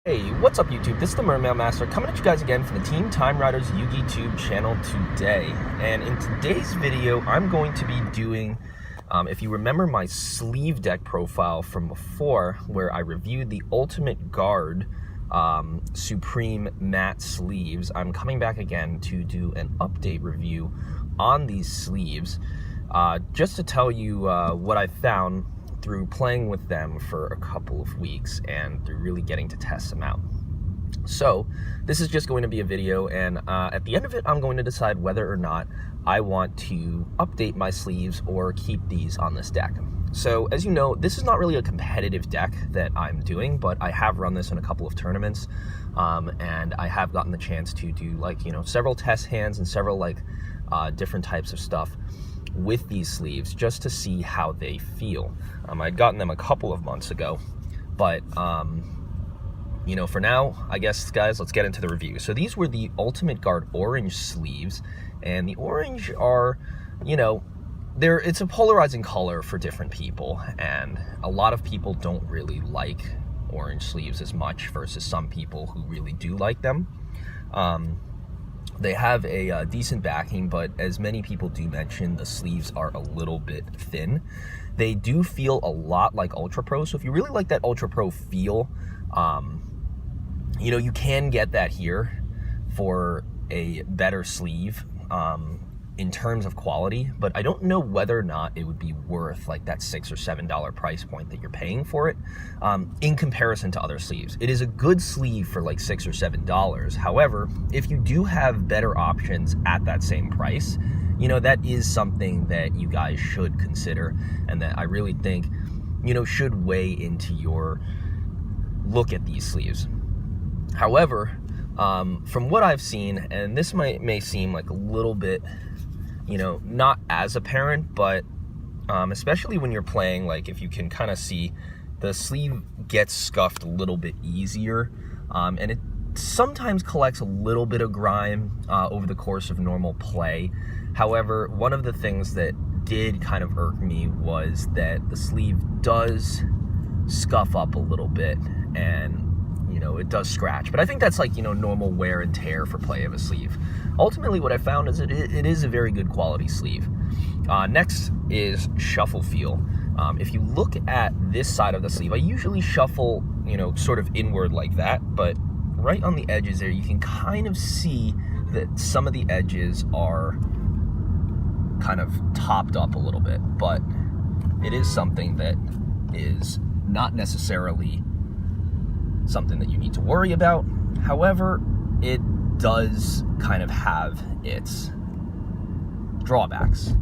Hey, what's up YouTube? This is the Mermail Master coming at you guys again from the Team Time Riders Yugi Tube channel today. And in today's video, I'm going to be doing, if you remember my sleeve deck profile from before, where I reviewed the Ultimate Guard Supreme matte sleeves, I'm coming back again to do an update review on these sleeves, just to tell you what I found through playing with them for a couple of weeks and through really getting to test them out. So this is just going to be a video, and at the end of it, I'm going to decide whether or not I want to update my sleeves or keep these on this deck. So as you know, this is not really a competitive deck that I'm doing, but I have run this in a couple of tournaments, and I have gotten the chance to do several test hands and several different types of stuff with these sleeves just to see how they feel. I'd gotten them a couple of months ago, but for now, I guess, guys, let's get into the review. So these were the Ultimate Guard orange sleeves, and the orange are, it's a polarizing color for different people, and a lot of people don't really like orange sleeves as much versus some people who really do like them. They have a decent backing, but as many people do mention, the sleeves are a little bit thin. They do feel a lot like Ultra Pro, so if you really like that Ultra Pro feel, you can get that here for a better sleeve in terms of quality, but I don't know whether or not it would be worth like that $6 or $7 price point that you're paying for it in comparison to other sleeves. It is a good sleeve for like $6 or $7. However, if you do have better options at that same price, that is something that you guys should consider, and that I really think, should weigh into your look at these sleeves. However, from what I've seen, and this may seem like a little bit, not as apparent, but especially when you're playing, like if you can kind of see, the sleeve gets scuffed a little bit easier, and it sometimes collects a little bit of grime over the course of normal play. However, one of the things that did kind of irk me was that the sleeve does scuff up a little bit, and it does scratch, but I think that's like, normal wear and tear for play of a sleeve. Ultimately, what I found is it is a very good quality sleeve. Next is shuffle feel. If you look at this side of the sleeve, I usually shuffle, sort of inward like that, but right on the edges there, you can kind of see that some of the edges are kind of topped up a little bit, but it is something that is not necessarily something that you need to worry about. However, it does kind of have its drawbacks.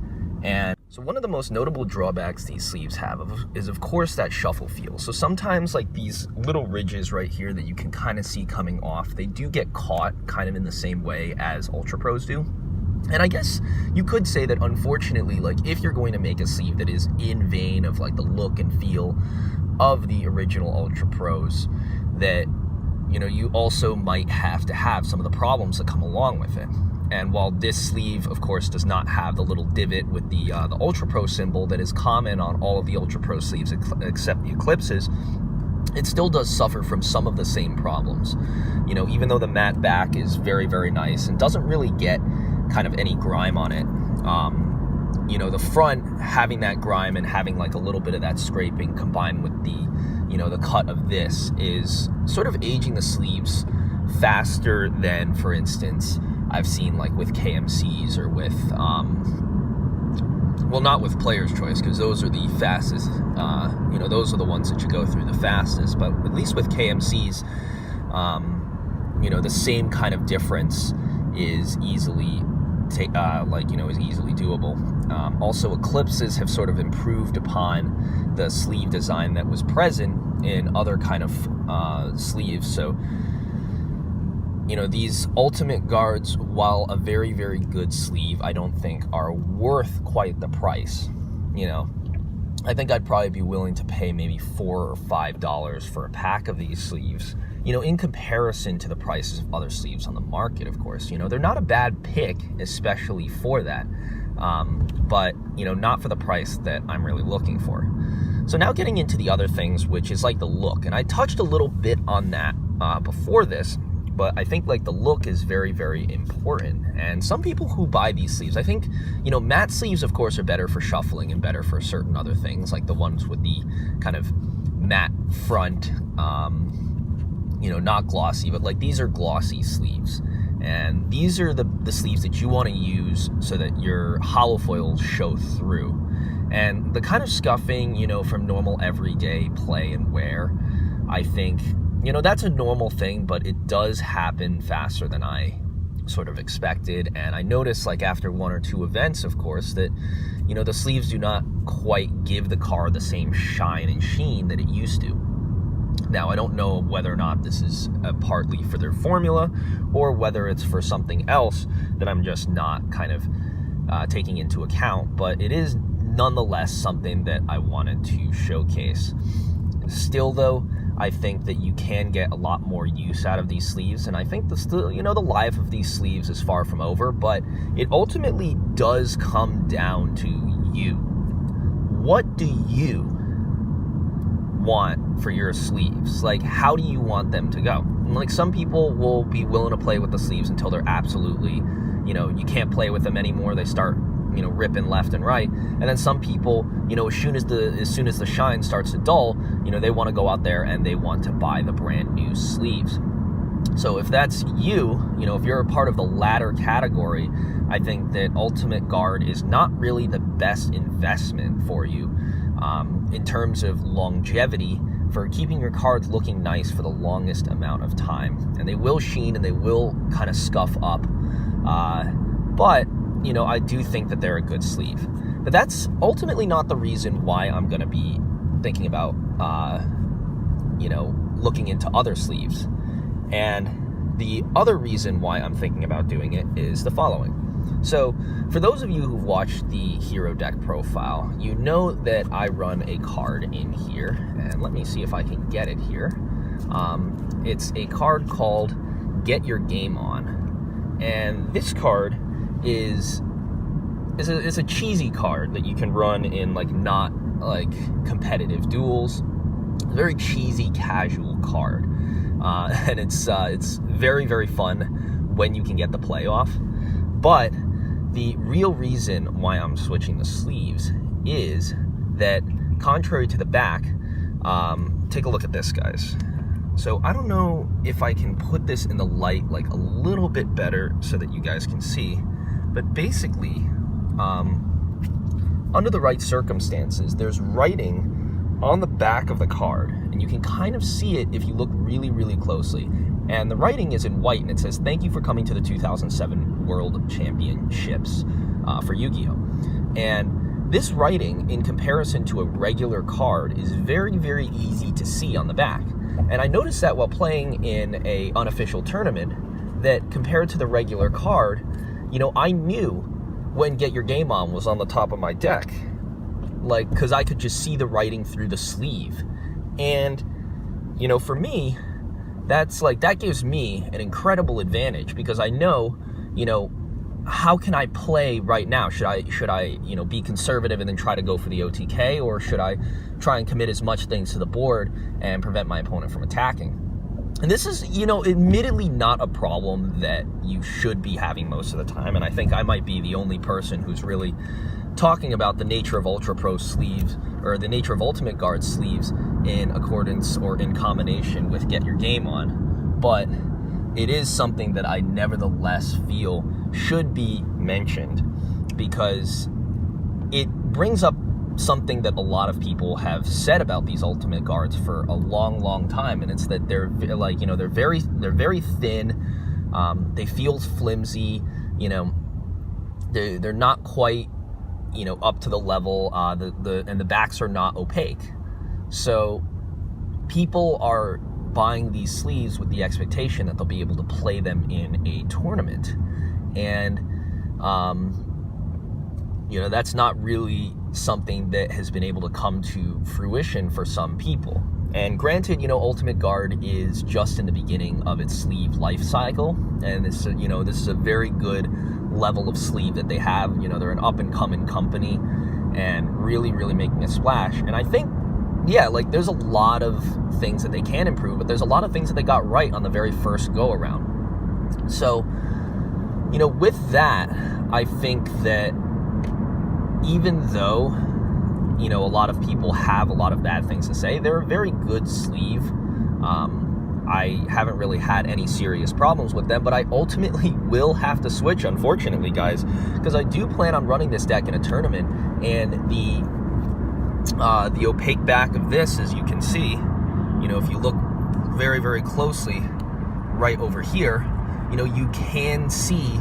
And so one of the most notable drawbacks these sleeves have is, of course, that shuffle feel. So sometimes, like these little ridges right here that you can kind of see coming off, they do get caught kind of in the same way as Ultra Pros do. And I guess you could say that, unfortunately, like if you're going to make a sleeve that is in vein of like the look and feel of the original Ultra Pros, that you also might have to have some of the problems that come along with it. And while this sleeve, of course, does not have the little divot with the Ultra Pro symbol that is common on all of the Ultra Pro sleeves except the Eclipses, it still does suffer from some of the same problems. Even though the matte back is very, very nice and doesn't really get kind of any grime on it, the front having that grime and having like a little bit of that scraping combined with the the cut of this is sort of aging the sleeves faster than, for instance, I've seen like with KMCs or with well, not with Player's Choice, because those are the fastest, those are the ones that you go through the fastest, but at least with KMCs, the same kind of difference is easily is easily doable. Also, Eclipses have sort of improved upon the sleeve design that was present in other kind of sleeves. So, these Ultimate Guards, while a very, very good sleeve, I don't think are worth quite the price. I think I'd probably be willing to pay maybe $4 or $5 for a pack of these sleeves, in comparison to the prices of other sleeves on the market, of course. They're not a bad pick, especially for that, but, not for the price that I'm really looking for. So now getting into the other things, which is like the look. And I touched a little bit on that before this, but I think like the look is very, very important. And some people who buy these sleeves, I think, matte sleeves, of course, are better for shuffling and better for certain other things, like the ones with the kind of matte front, not glossy, but like these are glossy sleeves. And these are the sleeves that you want to use so that your hollow foils show through. And the kind of scuffing, from normal everyday play and wear, I think, that's a normal thing, but it does happen faster than I sort of expected. And I noticed, like, after one or two events, of course, that, the sleeves do not quite give the car the same shine and sheen that it used to. Now, I don't know whether or not this is partly for their formula or whether it's for something else that I'm just not kind of taking into account, but it is nonetheless something that I wanted to showcase. Still, though, I think that you can get a lot more use out of these sleeves, and I think the life of these sleeves is far from over, but it ultimately does come down to you. What do you want for your sleeves? Like, how do you want them to go? And like, some people will be willing to play with the sleeves until they're absolutely, you can't play with them anymore. They start ripping left and right. And then some people, as soon as the shine starts to dull, they want to go out there and they want to buy the brand new sleeves. So if that's you, if you're a part of the latter category, I think that Ultimate Guard is not really the best investment for you in terms of longevity for keeping your cards looking nice for the longest amount of time. And they will sheen and they will kind of scuff up. But I do think that they're a good sleeve. But that's ultimately not the reason why I'm going to be thinking about, looking into other sleeves. And the other reason why I'm thinking about doing it is the following. So, for those of you who've watched the Hero Deck profile, you know that I run a card in here. And let me see if I can get it here. It's a card called Get Your Game On. And this card is a cheesy card that you can run in not competitive duels. A very cheesy casual card, and it's very, very fun when you can get the play off. But the real reason why I'm switching the sleeves is that, contrary to the back, take a look at this, guys. So I don't know if I can put this in the light a little bit better so that you guys can see. But basically, under the right circumstances, there's writing on the back of the card, and you can kind of see it if you look really, really closely. And the writing is in white, and it says, "Thank you for coming to the 2007 World Championships for Yu-Gi-Oh!" And this writing, in comparison to a regular card, is very, very easy to see on the back. And I noticed that while playing in a unofficial tournament, that compared to the regular card, I knew when Get Your Game On was on the top of my deck, because I could just see the writing through the sleeve. And, for me, that gives me an incredible advantage, because I know, how can I play right now? Should I, be conservative and then try to go for the OTK, or should I try and commit as much things to the board and prevent my opponent from attacking? And this is, admittedly not a problem that you should be having most of the time. And I think I might be the only person who's really talking about the nature of Ultra Pro sleeves, or the nature of Ultimate Guard sleeves, in accordance or in combination with Get Your Game On. But it is something that I nevertheless feel should be mentioned, because it brings up something that a lot of people have said about these Ultimate Guards for a long, long time, and it's that they're they're very thin. They feel flimsy. They're not quite up to the level. And the backs are not opaque. So people are buying these sleeves with the expectation that they'll be able to play them in a tournament, and that's not really something that has been able to come to fruition for some people. And granted, Ultimate Guard is just in the beginning of its sleeve life cycle, and this is a very good level of sleeve that they have. They're an up and coming company and really, really making a splash. And I think yeah, like there's a lot of things that they can improve, but there's a lot of things that they got right on the very first go around. So, you know, with that, I think that even though, you know, a lot of people have a lot of bad things to say, they're a very good sleeve. I haven't really had any serious problems with them, but I ultimately will have to switch, unfortunately, guys, because I do plan on running this deck in a tournament, and the opaque back of this, as you can see, you know, if you look very, very closely right over here, you know, you can see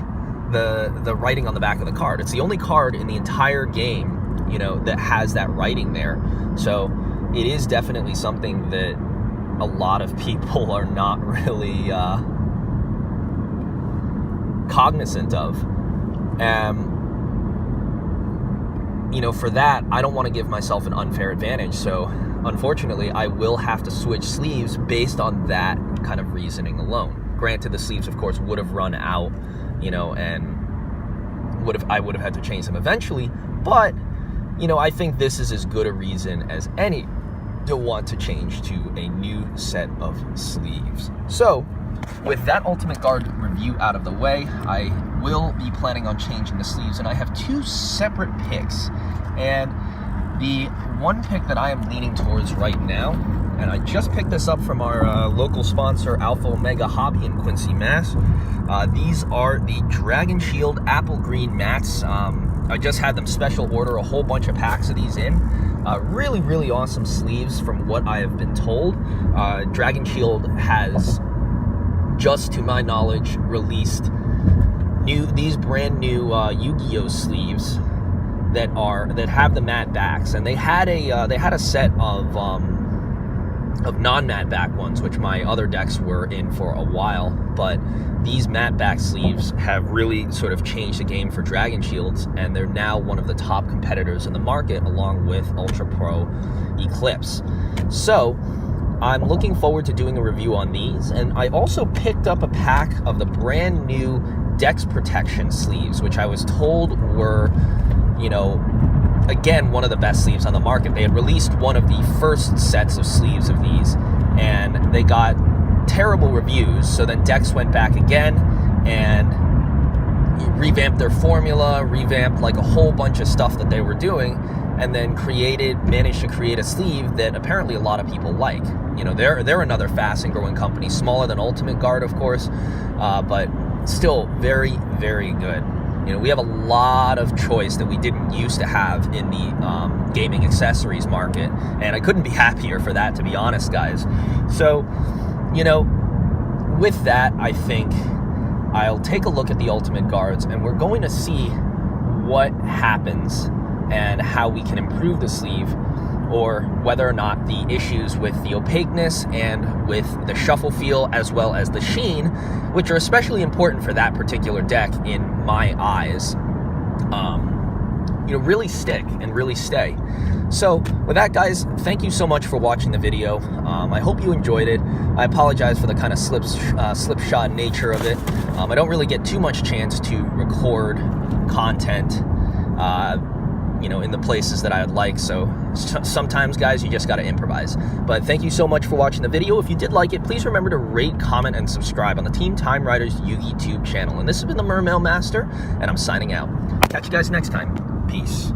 the writing on the back of the card. It's the only card in the entire game, you know, that has that writing there. So it is definitely something that a lot of people are not really cognizant of. You know, for that, I don't want to give myself an unfair advantage. So unfortunately, I will have to switch sleeves based on that kind of reasoning alone. Granted, the sleeves, of course, would have run out, you know, and I would have had to change them eventually. But, you know, I think this is as good a reason as any to want to change to a new set of sleeves. So, with that Ultimate Guard review out of the way, I will be planning on changing the sleeves, and I have two separate picks. And the one pick that I am leaning towards right now, and I just picked this up from our local sponsor, Alpha Omega Hobby in Quincy, Mass. These are the Dragon Shield Apple Green Mats. I just had them special order a whole bunch of packs of these in. Really, really awesome sleeves from what I have been told. Dragon Shield has, just to my knowledge, released these brand new Yu-Gi-Oh sleeves that have the matte backs, and they had a set of non-matte back ones, which my other decks were in for a while, but these matte back sleeves have really sort of changed the game for Dragon Shields, and they're now one of the top competitors in the market, along with Ultra Pro Eclipse. So I'm looking forward to doing a review on these, and I also picked up a pack of the brand new Dex Protection sleeves, which I was told were, you know, again, one of the best sleeves on the market. They had released one of the first sets of sleeves of these, and they got terrible reviews. So then Dex went back again and revamped their formula, revamped like a whole bunch of stuff that they were doing, and then managed to create a sleeve that apparently a lot of people like. You know, they're another fast and growing company, smaller than Ultimate Guard, of course, but still very, very good. You know, we have a lot of choice that we didn't used to have in the gaming accessories market, and I couldn't be happier for that, to be honest, guys. So, you know, with that, I think I'll take a look at the Ultimate Guards, and we're going to see what happens and how we can improve the sleeve, or whether or not the issues with the opaqueness and with the shuffle feel as well as the sheen, which are especially important for that particular deck in my eyes, you know, really stick and really stay. So with that, guys, thank you so much for watching the video. I hope you enjoyed it. I apologize for the kind of slipshod nature of it. I don't really get too much chance to record content, you know, in the places that I would like. So sometimes, guys, you just got to improvise. But thank you so much for watching the video. If you did like it, please remember to rate, comment, and subscribe on the Team Time Riders Yugi Tube channel. And this has been the Mermail Master, and I'm signing out. Catch you guys next time. Peace.